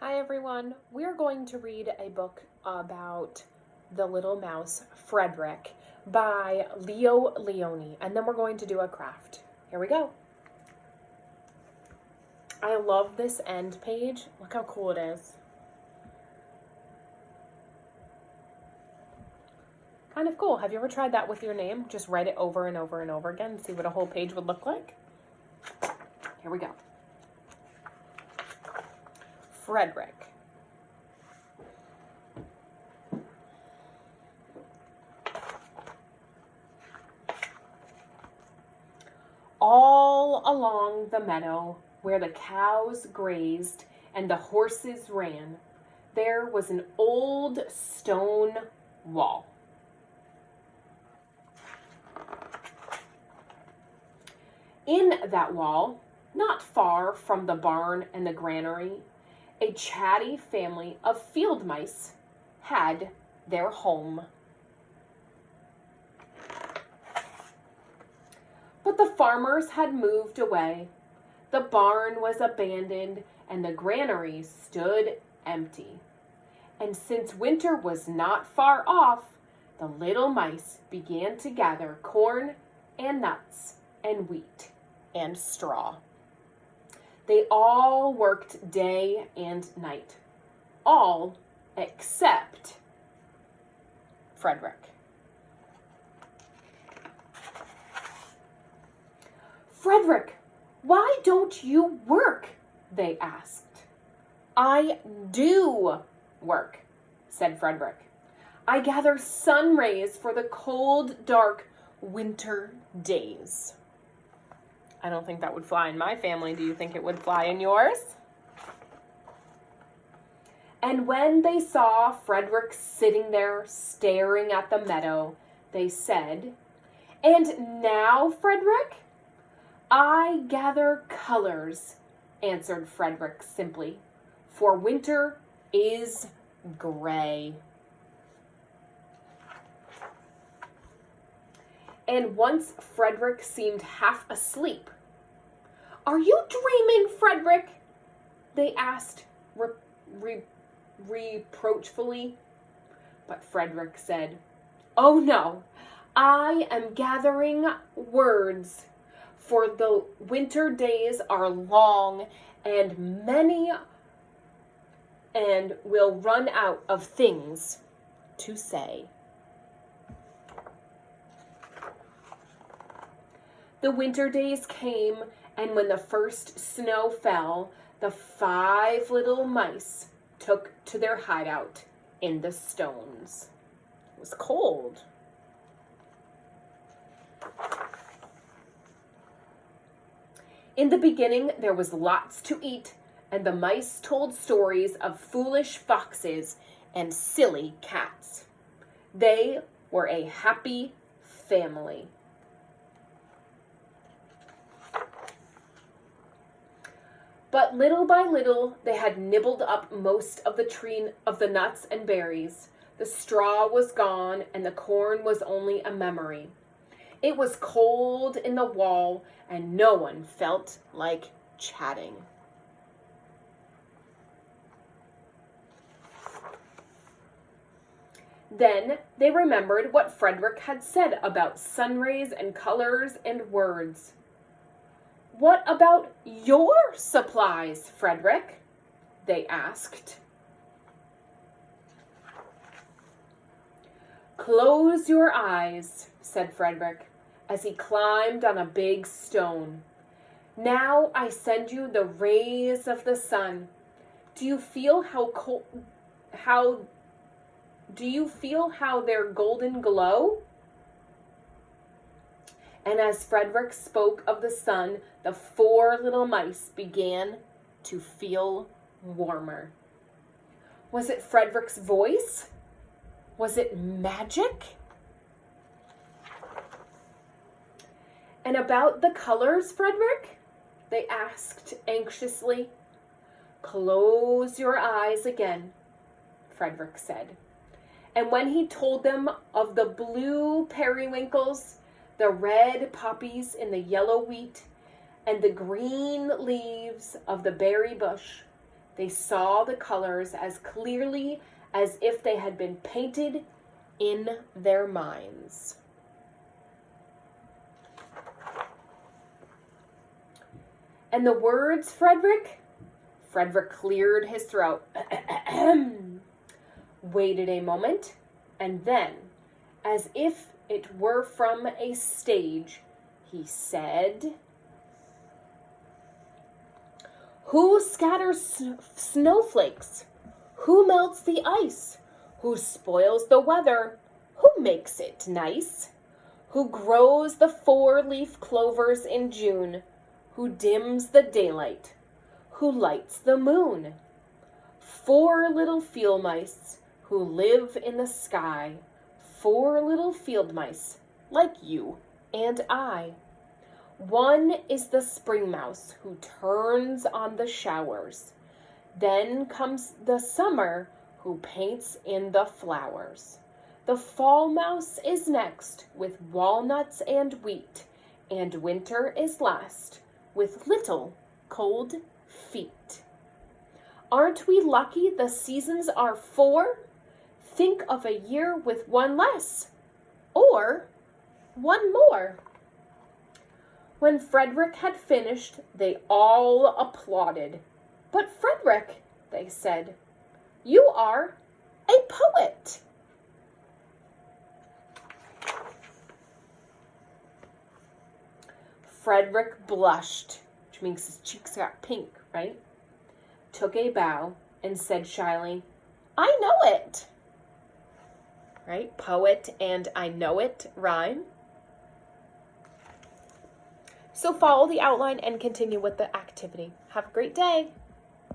Hi everyone, we're going to read a book about the little mouse, Frederick, by Leo Leone, and then we're going to do a craft. Here we go. I love this end page. Look how cool it is. Kind of cool. Have you ever tried that with your name? Just write it over and over and over again and see what a whole page would look like. Here we go. Frederick. All along the meadow where the cows grazed and the horses ran, there was an old stone wall. In that wall, not far from the barn and the granary, a chatty family of field mice had their home. But the farmers had moved away. The barn was abandoned and the granary stood empty. And since winter was not far off, the little mice began to gather corn and nuts and wheat and straw. They all worked day and night, all except Frederick. Frederick, why don't you work? They asked. I do work, said Frederick. I gather sun rays for the cold, dark winter days. I don't think that would fly in my family. Do you think it would fly in yours? And when they saw Frederick sitting there staring at the meadow, they said, "And now, Frederick?" "I gather colors," answered Frederick simply, "for winter is gray." And once Frederick seemed half asleep. "Are you dreaming, Frederick?" they asked reproachfully. But Frederick said, "Oh no, I am gathering words, for the winter days are long and many and will run out of things to say." The winter days came, and when the first snow fell, the 5 little mice took to their hideout in the stones. It was cold. In the beginning, there was lots to eat, and the mice told stories of foolish foxes and silly cats. They were a happy family. But little by little, they had nibbled up most of the nuts and berries. The straw was gone, and the corn was only a memory. It was cold in the wall, and no one felt like chatting. Then they remembered what Frederick had said about sun rays and colors and words. "What about your supplies, Frederick?" they asked. "Close your eyes," said Frederick, as he climbed on a big stone. "Now I send you the rays of the sun. Do you feel how their golden glow?" And as Frederick spoke of the sun, the 4 little mice began to feel warmer. Was it Frederick's voice? Was it magic? "And about the colors, Frederick?" they asked anxiously. "Close your eyes again," Frederick said. And when he told them of the blue periwinkles, the red poppies in the yellow wheat, and the green leaves of the berry bush, They saw the colors as clearly as if they had been painted in their minds. And the words, Frederick? Frederick cleared his throat, waited a moment, and then, as if it were from a stage, he said, "Who scatters snowflakes? Who melts the ice? Who spoils the weather? Who makes it nice? Who grows the four-leaf clovers in June? Who dims the daylight? Who lights the moon? 4 little field mice who live in the sky. 4 little field mice like you and I. One is the spring mouse who turns on the showers. Then comes the summer who paints in the flowers. The fall mouse is next with walnuts and wheat, and winter is last with little cold feet. Aren't we lucky the seasons are 4? Think of a year with one less, or one more." When Frederick had finished, they all applauded. "But Frederick," they said, "you are a poet." Frederick blushed, which means his cheeks got pink, right? Took a bow and said shyly, "I know it." Right? Poet and I know it rhyme. So follow the outline and continue with the activity. Have a great day.